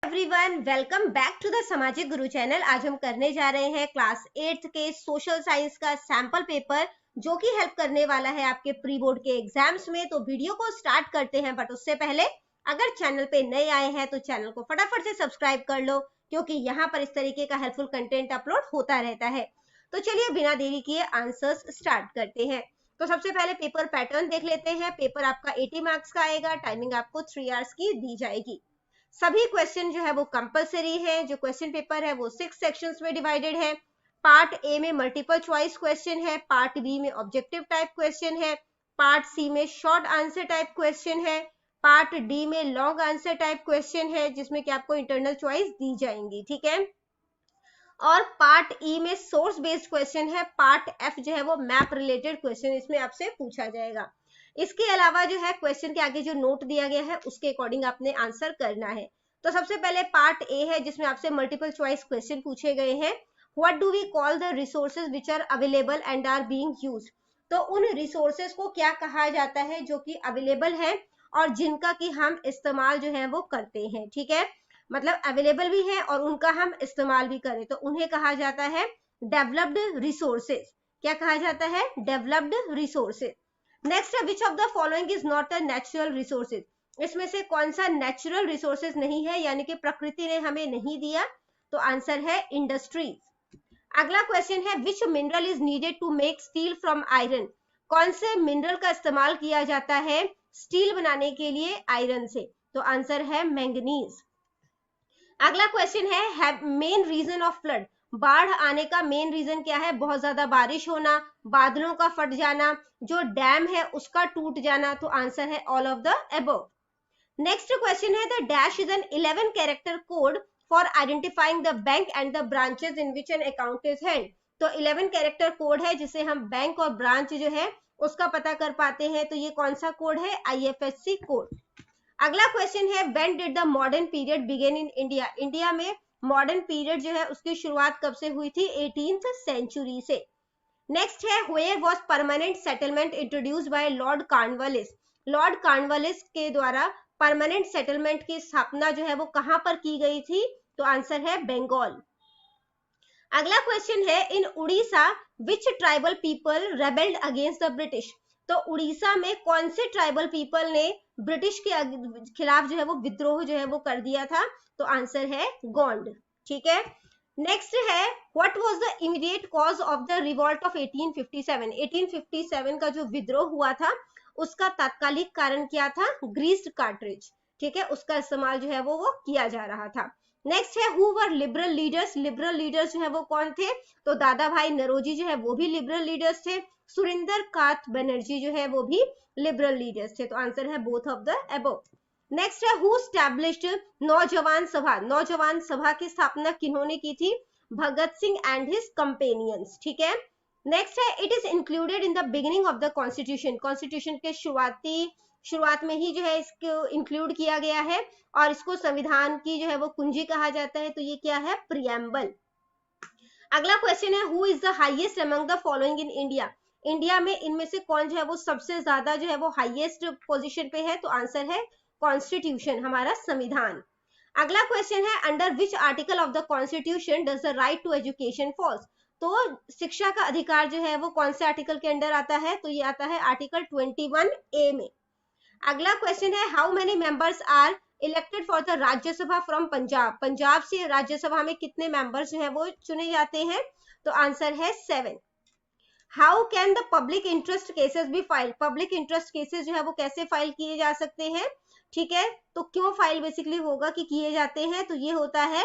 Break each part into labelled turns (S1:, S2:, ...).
S1: Everyone, welcome back to the Samajik Guru channel. आज हम करने जा रहे हैं क्लास 8th के सोशल साइंस का सैंपल पेपर, जो कि हेल्प करने वाला है आपके प्री बोर्ड के एग्जाम्स में। तो वीडियो को स्टार्ट करते हैं, बट उससे पहले अगर चैनल पे नए आए हैं तो चैनल को फटाफट से सब्सक्राइब कर लो, क्योंकि यहाँ पर इस तरीके का हेल्पफुल कंटेंट अपलोड होता रहता है। तो चलिए बिना देरी किए आंसर्स स्टार्ट करते हैं। तो सबसे पहले पेपर पैटर्न देख लेते हैं। पेपर आपका 80 मार्क्स का आएगा। टाइमिंग आपको 3 आवर्स की दी जाएगी। सभी क्वेश्चन जो है वो कंपलसरी है। जो क्वेश्चन पेपर है वो 6 सेक्शंस में डिवाइडेड है। पार्ट ए में मल्टीपल चॉइस क्वेश्चन है, पार्ट बी में ऑब्जेक्टिव टाइप क्वेश्चन है, पार्ट सी में शॉर्ट आंसर टाइप क्वेश्चन है, पार्ट डी में लॉन्ग आंसर टाइप क्वेश्चन है, जिसमें कि आपको इंटरनल चॉइस दी जाएंगी। ठीक है। और पार्ट ई में सोर्स बेस्ड क्वेश्चन है। पार्ट एफ जो है वो मैप रिलेटेड क्वेश्चन इसमें आपसे पूछा जाएगा। इसके अलावा जो है क्वेश्चन के आगे जो नोट दिया गया है उसके अकॉर्डिंग आपने आंसर करना है। तो सबसे पहले पार्ट ए है, जिसमें आपसे मल्टीपल चॉइस क्वेश्चन पूछे गए हैं। What do we call the resources which are available and are being used. तो उन रिसोर्सेज को क्या कहा जाता है जो कि अवेलेबल है और जिनका कि हम इस्तेमाल जो है वो करते हैं। ठीक है, मतलब अवेलेबल भी है और उनका हम इस्तेमाल भी करें, तो उन्हें कहा जाता है डेवलप्ड रिसोर्सेज। क्या कहा जाता है? Developed resources. नेक्स्ट है, which of the following is not a natural resources. इसमें से कौन सा नेचुरल रिसोर्सेज नहीं है, यानी कि प्रकृति ने हमें नहीं दिया। तो आंसर है इंडस्ट्रीज। अगला क्वेश्चन है, which mineral is needed to make steel from iron. कौन से मिनरल का इस्तेमाल किया जाता है स्टील बनाने के लिए आयरन से। तो आंसर है मैंगनीज। अगला क्वेश्चन है मेन रीजन ऑफ फ्लड। बाढ़ आने का मेन रीजन क्या है? बहुत ज्यादा बारिश होना, बादलों का फट जाना, जो डैम है उसका टूट जाना। तो आंसर है all of the above. Next question है, the dash is an 11 character code for identifying the bank and the branches in which an account is held. तो 11 कैरेक्टर कोड है जिसे हम बैंक और ब्रांच जो है उसका पता कर पाते हैं। तो ये कौन सा कोड है? IFSC code. अगला क्वेश्चन है, when did the modern period begin in India. India में मॉडर्न पीरियड जो है उसकी शुरुआत कब से हुई थी? 18th सेंचुरी से। नेक्स्ट है, where was permanent settlement introduced by Lord Cornwallis. Lord Cornwallis के द्वारा परमानेंट सेटलमेंट की स्थापना जो है वो कहां पर की गई थी? तो आंसर है बंगाल। अगला क्वेश्चन है, in Orissa which tribal people rebelled against the British. तो उड़ीसा में कौन से ट्राइबल पीपल ने ब्रिटिश के खिलाफ जो है वो विद्रोह जो है वो कर दिया था? तो आंसर है गोंड। ठीक है। नेक्स्ट है, what was the immediate cause of the revolt of 1857। 1857 का जो विद्रोह हुआ था उसका तात्कालिक कारण क्या था? Greased cartridge. ठीक है, उसका इस्तेमाल जो है वो किया जा रहा था। नेक्स्ट है, who were liberal leaders. Liberal leaders जो है वो कौन थे? तो दादा भाई नरोजी जो है वो भी लिबरल लीडर्स थे। सुरिंदर कात बनर्जी जो है वो भी लिबरल लीडर्स थे। तो आंसर है both of the above. Next है, हु स्टैब्लिश्ड नौजवान सभा। नौजवान सभा की स्थापना किन्होंने की थी? Bhagat Singh and his companions. ठीक है। नेक्स्ट है, it is included in the beginning of the constitution. Constitution के शुरुआत में ही जो है इसको इंक्लूड किया गया है और इसको संविधान की जो है वो कुंजी कहा जाता है। तो ये क्या है? प्रियम्बल। अगला क्वेश्चन है, who is the highest among the following in India. India में इनमें से कौन जो है वो सबसे ज्यादा जो है वो हाईएस्ट पोजीशन पे है? तो आंसर है कॉन्स्टिट्यूशन, हमारा संविधान। अगला क्वेश्चन है, under which article of the constitution does the right to education falls. तो शिक्षा का अधिकार जो है वो कौन से आर्टिकल के अंडर आता है? तो ये आता है आर्टिकल 21A में। अगला क्वेश्चन है, how many members are elected for the Rajya Sabha from Punjab. Punjab से राज्यसभा में कितने मेंबर्स जो है वो चुने जाते हैं? तो आंसर है 7। How can the public interest cases be file. Public interest cases जो है वो कैसे फाइल किए जा सकते हैं? ठीक है, तो क्यों फाइल बेसिकली होगा कि किए जाते हैं? तो ये होता है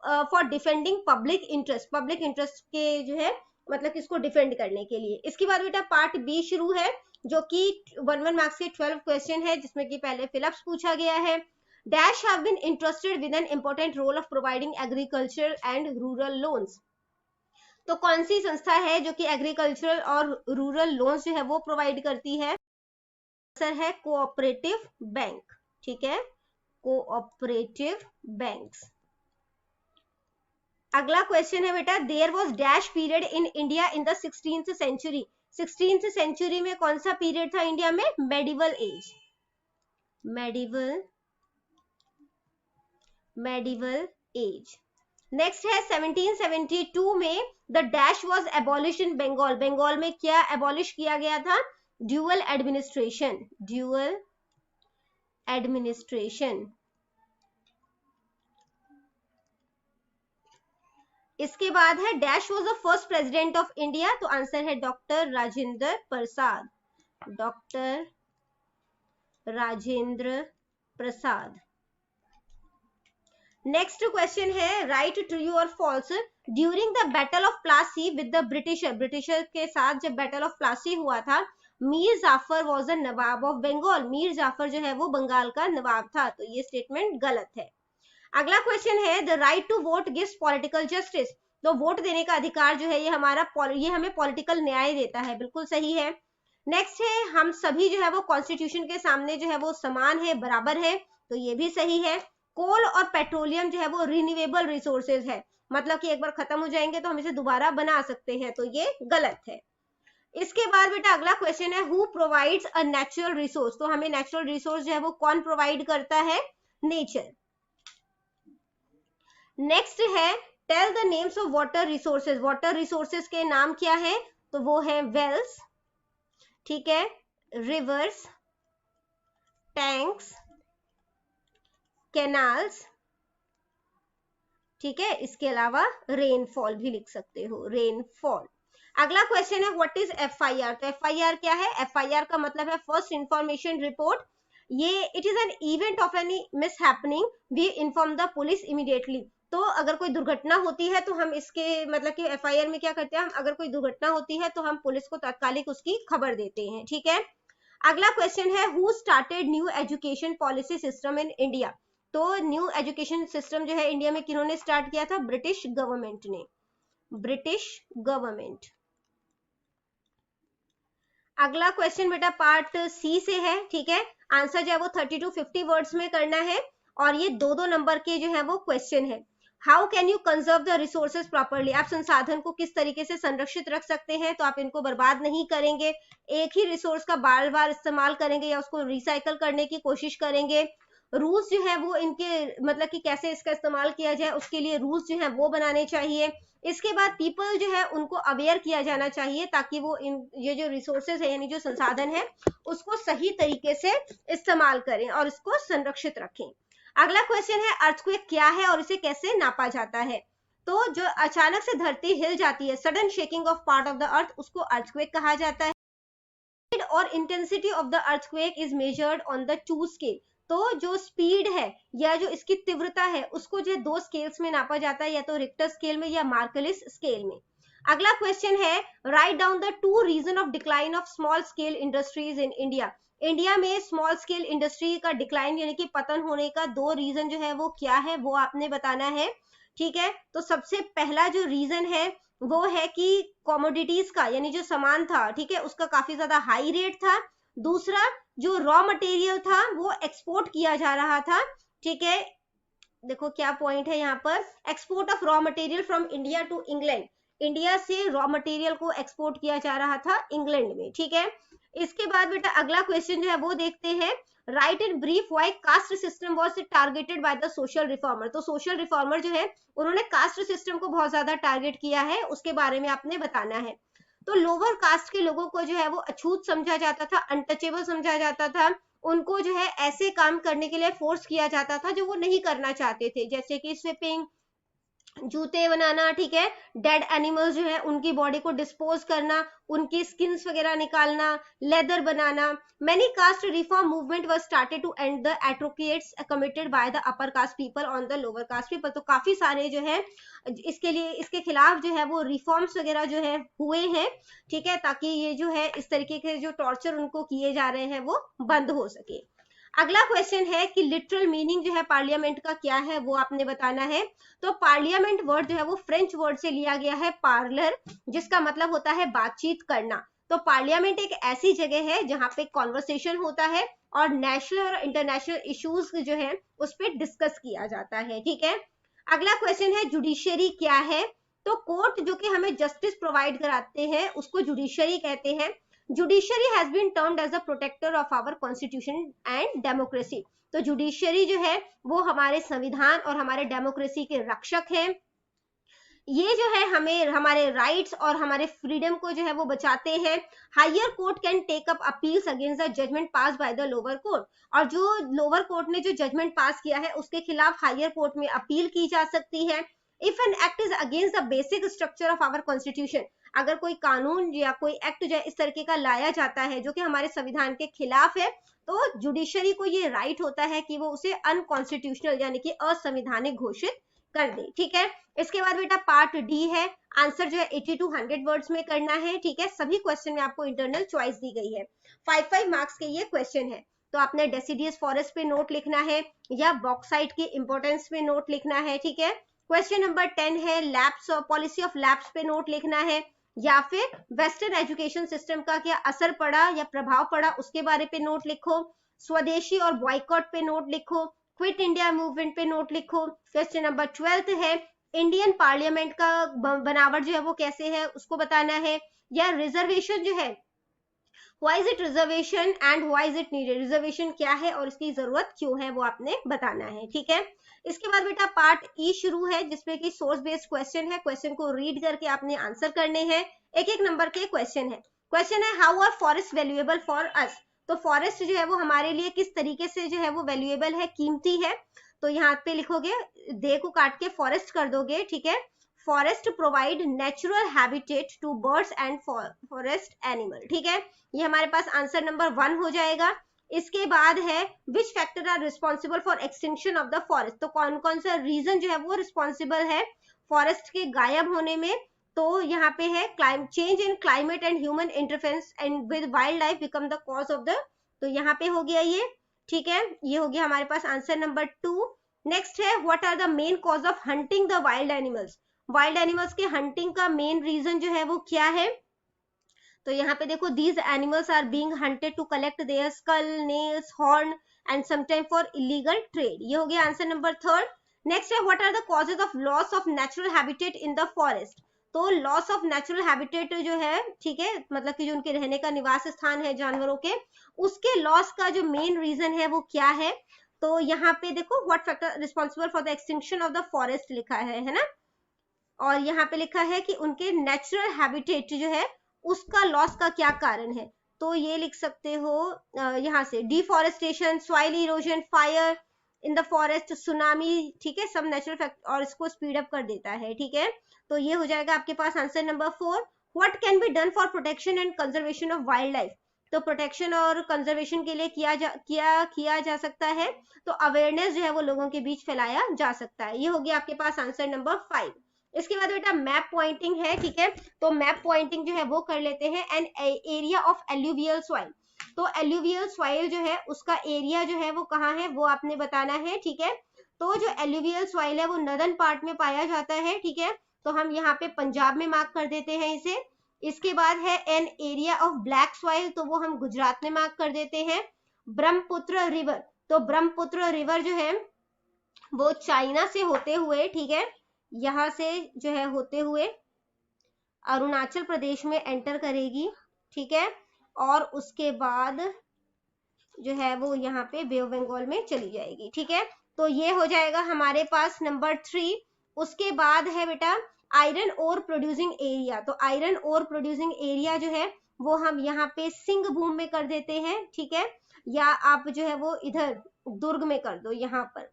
S1: for defending public interest. Public interest के जो है मतलब किसको डिफेंड करने के लिए। इसके बाद बेटा पार्ट बी शुरू है, जो कि 1 मार्क्स के 12 क्वेश्चन है, जिसमें कि पहले फिलअप्स पूछा गया है। Dash have been interested with an important role of providing agriculture and rural loans. तो कौन सी संस्था है जो कि एग्रीकल्चरल और रूरल लोन्स जो है वो प्रोवाइड करती है? आंसर है कोऑपरेटिव बैंक। ठीक है, कोऑपरेटिव बैंक्स। अगला क्वेश्चन है बेटा, there was dash period in India in the 16th century. 16th century में कौन सा पीरियड था इंडिया में? Medieval age. Medieval medieval age. Next है 1772 में the dash was abolish in Bengal. Bengal में क्या एबॉलिश किया गया था? Dual administration, dual administration. इसके बाद है dash was the first president of India, तो आंसर है doctor Rajendra Prasad, doctor Rajendra Prasad. Next question है राइट ट्रू और false. During the battle of Plassey with the Britisher, Britisher के साथ जब बैटल ऑफ प्लासी हुआ था, Mir Jafar was the nawab of Bengal. Mir Jafar जो है वो बंगाल का नवाब था, तो ये स्टेटमेंट गलत है। अगला क्वेश्चन है the right to vote gives political justice. तो वोट देने का अधिकार जो है ये हमें पॉलिटिकल न्याय देता है, बिल्कुल सही है। नेक्स्ट है हम सभी जो है वो कॉन्स्टिट्यूशन के सामने जो है वो समान है, बराबर है, तो ये भी सही है। कोल और पेट्रोलियम जो है वो रिन्यूएबल रिसोर्सेज है, मतलब कि एक बार खत्म हो जाएंगे तो हम इसे दोबारा बना सकते हैं, तो ये गलत है। इसके बाद बेटा अगला क्वेश्चन है who provides a natural resource. तो हमें नेचुरल रिसोर्स जो है वो कौन प्रोवाइड करता है? नेचर। नेक्स्ट है tell the names of water resources. Water resources के नाम क्या है? तो वो है वेल्स, ठीक है, रिवर्स, टैंक्स, कैनाल्स, ठीक है, इसके अलावा रेनफॉल भी लिख सकते हो, रेनफॉल। अगला क्वेश्चन है व्हाट इज एफआईआर। तो एफआईआर क्या है? एफआईआर का मतलब है फर्स्ट इंफॉर्मेशन रिपोर्ट। ये it is an event of any mishappening, we inform the police immediately. तो अगर कोई दुर्घटना होती है तो हम इसके मतलब कि एफआईआर में क्या करते हैं, हम अगर कोई दुर्घटना होती है तो हम पुलिस को तात्कालिक उसकी खबर देते हैं, ठीक है। अगला क्वेश्चन है who started new education policy system in India. तो न्यू एजुकेशन सिस्टम जो है इंडिया में किन्होंने स्टार्ट किया था? ब्रिटिश गवर्नमेंट ने, ब्रिटिश गवर्नमेंट। अगला क्वेश्चन बेटा पार्ट सी से है, ठीक है। आंसर जो है वो 30 to 50 वर्ड्स में करना है, और ये दो नंबर के जो है वो क्वेश्चन है। How can you conserve the resources properly. आप संसाधन को किस तरीके से संरक्षित रख सकते हैं? तो आप इनको बर्बाद नहीं करेंगे, एक ही रिसोर्स का बार बार इस्तेमाल करेंगे या उसको रिसाइकल करने की कोशिश करेंगे। रूल्स जो है वो इनके मतलब कि कैसे इसका इस्तेमाल किया जाए उसके लिए रूल्स जो है वो बनाने चाहिए। इसके बाद पीपल जो है उनको अवेयर किया जाना चाहिए ताकि वो ये जो रिसोर्सेज है यानी जो संसाधन है उसको सही तरीके से इस्तेमाल करें और इसको संरक्षित रखें। अगला क्वेश्चन है अर्थक्वेक क्या है और इसे कैसे नापा जाता है। तो जो अचानक से धरती हिल जाती है, sudden shaking of part of the earth, उसको अर्थक्वेक कहा जाता है। और intensity of the earthquake is measured on the 2 scale. तो जो स्पीड है या जो इसकी तीव्रता है उसको जो 2 स्केल्स में नापा जाता है, या तो रिक्टर स्केल में या मार्कलिस स्केल में। अगला क्वेश्चन है write down the 2 reason of decline of small scale industries in India. India में स्मॉल स्केल इंडस्ट्री का डिक्लाइन यानी कि पतन होने का 2 रीजन जो है वो क्या है वो आपने बताना है, ठीक है। तो सबसे पहला जो रीजन है वो है कि कमोडिटीज का यानी जो सामान था, ठीक है, उसका काफी ज्यादा हाई रेट था। दूसरा जो रॉ मटेरियल था वो एक्सपोर्ट किया जा रहा था, ठीक है। देखो क्या पॉइंट है यहाँ पर, export of raw material from India to England. India से रॉ मटेरियल को एक्सपोर्ट किया जा रहा था इंग्लैंड में, ठीक है। इसके बाद बेटा अगला क्वेश्चन जो है वो देखते हैं right in brief why caste system was targeted by the social reformer. तो सोशल रिफॉर्मर जो है उन्होंने कास्ट सिस्टम को बहुत ज्यादा टारगेट किया है, उसके बारे में आपने बताना है। तो लोअर कास्ट के लोगों को जो है वो अछूत समझा जाता था, अनटचेबल समझा जाता था, उनको जो है ऐसे काम करने के लिए फोर्स किया जाता था जो वो नहीं करना चाहते थे, जैसे कि स्वीपिंग, जूते बनाना, ठीक है, डेड एनिमल्स जो है उनकी बॉडी को डिस्पोज करना, उनकी स्किन्स वगैरह निकालना, लेदर बनाना। Many caste reform movement was started to end the atrocities committed by the upper caste people on the lower caste people. तो काफी सारे जो है इसके लिए इसके खिलाफ जो है वो रिफॉर्म्स वगैरह जो है हुए हैं, ठीक है, ताकि ये जो है इस तरीके के जो टॉर्चर उनको किए जा रहे हैं वो बंद हो सके। अगला क्वेश्चन है कि लिटरल मीनिंग जो है पार्लियामेंट का क्या है वो आपने बताना है। तो पार्लियामेंट वर्ड जो है वो फ्रेंच वर्ड से लिया गया है पार्लर, जिसका मतलब होता है बातचीत करना। तो पार्लियामेंट एक ऐसी जगह है जहां पे कॉन्वर्सेशन होता है और नेशनल और इंटरनेशनल इश्यूज जो है उस पर डिस्कस किया जाता है, ठीक है। अगला क्वेश्चन है जुडिशियरी क्या है। तो कोर्ट जो कि हमें जस्टिस प्रोवाइड कराते हैं उसको जुडिशियरी कहते हैं। Judiciary has been termed as a protector of our constitution and democracy. तो जुडिशरी जो है वो हमारे संविधान और हमारे डेमोक्रेसी के रक्षक हैं। ये जो है हमें हमारे राइट्स और हमारे फ्रीडम को जो है वो बचाते हैं। Higher court can take up appeals against the judgement pass by the lower court. और जो लोअर कोर्ट ने जो जजमेंट पास किया है उसके खिलाफ हायर कोर्ट में अपील की जा सकती है। If an act is against the basic structure of our constitution, अगर कोई कानून या कोई एक्ट जो है इस तरीके का लाया जाता है जो कि हमारे संविधान के खिलाफ है, तो जुडिशरी को ये राइट होता है कि वो उसे अनकॉन्स्टिट्यूशनल यानी कि असंवैधानिक घोषित कर दे। ठीक है, इसके बाद बेटा पार्ट डी है। आंसर जो है 80 to 100 वर्ड्स में करना है। ठीक है, सभी क्वेश्चन में आपको इंटरनल चॉइस दी गई है। 5 मार्क्स के ये क्वेश्चन है। तो आपने डेसिडियस फॉरेस्ट पे नोट लिखना है या बॉक्साइट की इंपॉर्टेंस पे नोट लिखना है। ठीक है, क्वेश्चन नंबर 10 है लैप्स और पॉलिसी ऑफ लैप्स पे नोट लिखना है, या फिर वेस्टर्न एजुकेशन सिस्टम का क्या असर पड़ा या प्रभाव पड़ा उसके बारे पे नोट लिखो। स्वदेशी और बॉयकॉट पे नोट लिखो। क्विट इंडिया मूवमेंट पे नोट लिखो। क्वेश्चन नंबर 12 है इंडियन पार्लियामेंट का बनावट जो है वो कैसे है उसको बताना है। या रिजर्वेशन जो है, why is it reservation and why is it needed, reservation क्या है और इसकी जरूरत क्यों है वो आपने बताना है। ठीक है, इसके बाद बेटा पार्ट ई शुरू है जिसमें कि सोर्स बेस्ड क्वेश्चन है। क्वेश्चन को रीड करके आपने आंसर करने हैं। एक एक नंबर के क्वेश्चन है। क्वेश्चन है how are forest valuable for us. तो फॉरेस्ट जो है वो हमारे लिए किस तरीके से जो है वो वैल्यूएबल है, कीमती है। तो यहाँ पे लिखोगे, दे को काट के फॉरेस्ट कर दोगे। ठीक है, forest provide natural habitat to birds and forest animal. ठीक है, ये हमारे पास आंसर नंबर 1 हो जाएगा। इसके बाद है which factor are responsible for extinction of the forest. तो कौन कौन सा रीजन जो है वो रिस्पॉन्सिबल है फॉरेस्ट के गायब होने में। तो यहाँ पे है change in climate and human interference and with wild life become the cause of the. तो यहाँ पे हो गया ये। ठीक है, ये हो गया हमारे पास आंसर नंबर 2। नेक्स्ट है what are the main cause of hunting the wild animals. Wild animals के हंटिंग का मेन रीजन जो है वो क्या है। तो यहाँ पे देखो these animals are being hunted to collect their skull, nails, horn and sometime for illegal trade. ये हो गया आंसर नंबर 3। नेक्स्ट है what are the causes of loss of natural habitat in the forest. तो loss of natural habitat जो है, ठीक है, मतलब कि जो उनके रहने का निवास स्थान है जानवरों के, उसके लॉस का जो मेन रीजन है वो क्या है। तो यहाँ पे देखो what factor responsible for the extinction of the forest लिखा है ना। और यहाँ पे लिखा है कि उनके नेचुरल हैबिटेट जो है उसका लॉस का क्या कारण है। तो ये लिख सकते हो यहाँ से deforestation, soil erosion, fire in the forest, tsunami. ठीक है, सब नेचुरल फैक्टर और इसको स्पीड अप कर देता है। ठीक है, तो ये हो जाएगा आपके पास answer number 4। What can be done for protection and conservation of wild life. तो प्रोटेक्शन और कंजर्वेशन के लिए किया जा सकता है। तो अवेयरनेस जो है वो लोगों के बीच फैलाया जा सकता है। ये हो गया आपके पास आंसर नंबर 5। इसके बाद बेटा मैप पॉइंटिंग है। ठीक है, तो मैप पॉइंटिंग जो है वो कर लेते हैं। An area of alluvial soil. तो एल्यूवियल सॉइल जो है उसका एरिया जो है वो कहाँ है वो आपने बताना है। ठीक है, तो जो एल्यूवियल सॉइल है वो नदर्न पार्ट में पाया जाता है। ठीक है, तो हम यहाँ पे पंजाब में मार्क कर देते हैं इसे। इसके बाद है an area of black soil, तो वो हम गुजरात में मार्क कर देते हैं। ब्रह्मपुत्र रिवर, तो ब्रह्मपुत्र रिवर जो है वो चाइना से होते हुए, ठीक है, यहाँ से जो है होते हुए अरुणाचल प्रदेश में एंटर करेगी। ठीक है, और उसके बाद जो है वो यहाँ पे बे ऑफ बंगाल में चली जाएगी। ठीक है, तो ये हो जाएगा हमारे पास नंबर 3। उसके बाद है बेटा आयरन ओर प्रोड्यूसिंग एरिया। तो आयरन ओर प्रोड्यूसिंग एरिया जो है वो हम यहाँ पे सिंह भूम में कर देते हैं। ठीक है, या आप जो है वो इधर दुर्ग में कर दो यहाँ पर।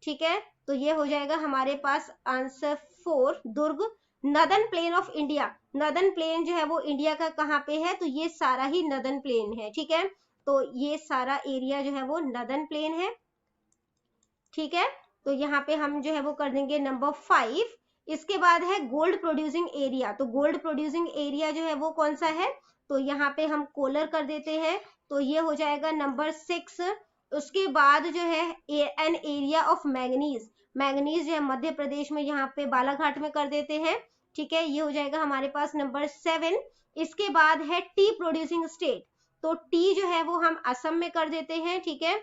S1: ठीक है, तो ये हो जाएगा हमारे पास answer 4 Durg. Northern plain of India, northern plain जो है वो इंडिया का कहाँ पे है, तो ये सारा ही नदर्न प्लेन है। ठीक है, तो ये सारा एरिया जो है वो नदर्न प्लेन है। ठीक है, तो यहाँ पे हम जो है वो कर देंगे नंबर 5। इसके बाद है गोल्ड प्रोड्यूसिंग एरिया। तो गोल्ड प्रोड्यूसिंग एरिया जो है वो कौन सा है, तो यहाँ पे हम कोलर कर देते हैं। तो ये हो जाएगा नंबर 6। उसके बाद जो है an area of manganese, manganese जो है मध्य प्रदेश में यहाँ पे बालाघाट में कर देते हैं। ठीक है, ये हो जाएगा हमारे पास नंबर 7। इसके बाद है टी प्रोड्यूसिंग स्टेट, तो टी जो है वो हम असम में कर देते हैं। ठीक है,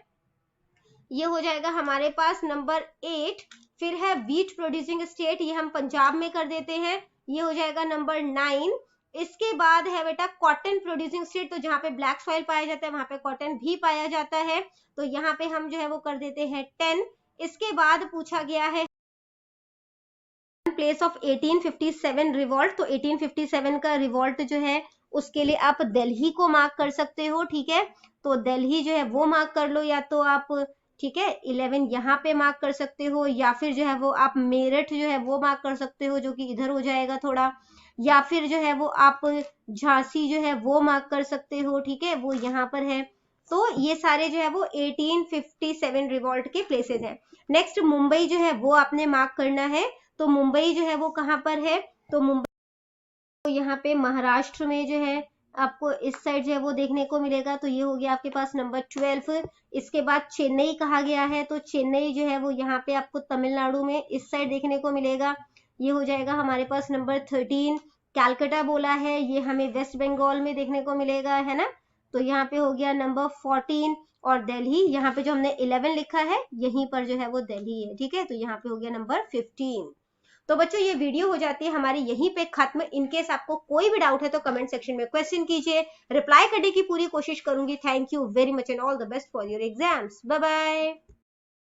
S1: ये हो जाएगा हमारे पास नंबर 8। फिर है व्हीट प्रोड्यूसिंग स्टेट, ये हम पंजाब में कर देते हैं। ये हो जाएगा नंबर 9। इसके बाद है बेटा कॉटन प्रोड्यूसिंग स्टेट, तो जहाँ पे ब्लैक सॉइल पाया जाता है वहां पे कॉटन भी पाया जाता है, तो यहाँ पे हम जो है वो कर देते हैं 10। इसके बाद पूछा गया है प्लेस ऑफ 1857 रिवॉल्ट, तो 1857 का रिवॉल्ट जो है उसके लिए आप दिल्ली को मार्क कर सकते हो, ठीक है, तो दिल्ली जो है वो मार्क कर लो, या तो आप ठीक है 11 यहाँ पे मार्क कर सकते हो, या फिर जो है वो आप मेरठ जो है वो मार्क कर सकते हो, जो कि इधर हो जाएगा थोड़ा, या फिर जो है वो आप झांसी जो है वो मार्क कर सकते हो, ठीक है, वो यहाँ पर है। तो ये सारे जो है वो 1857 रिवॉल्ट के प्लेसेस हैं। नेक्स्ट मुंबई जो है वो आपने मार्क करना है, तो मुंबई जो है वो कहाँ पर है, तो मुंबई तो यहाँ पे महाराष्ट्र में जो है आपको इस साइड जो है वो देखने को मिलेगा, तो ये हो गया आपके पास नंबर 12। इसके बाद चेन्नई कहा गया है, तो चेन्नई जो है वो यहाँ पे आपको तमिलनाडु में इस साइड देखने को मिलेगा, ये हो जाएगा हमारे पास नंबर 13। कैलकाटा बोला है, ये हमें वेस्ट बंगाल में देखने को मिलेगा, है ना, तो यहाँ पे हो गया नंबर 14। और दिल्ली यहाँ पे जो हमने 11 लिखा है यहीं पर जो है वो दिल्ली है, ठीक है, तो यहाँ पे हो गया नंबर 15। तो बच्चों ये वीडियो हो जाती है हमारी यहीं पे खत्म। इनकेस आपको कोई भी डाउट है तो कमेंट सेक्शन में क्वेश्चन कीजिए, रिप्लाई करने की पूरी कोशिश करूंगी। Thank you very much and all the best for your exams. Bye bye.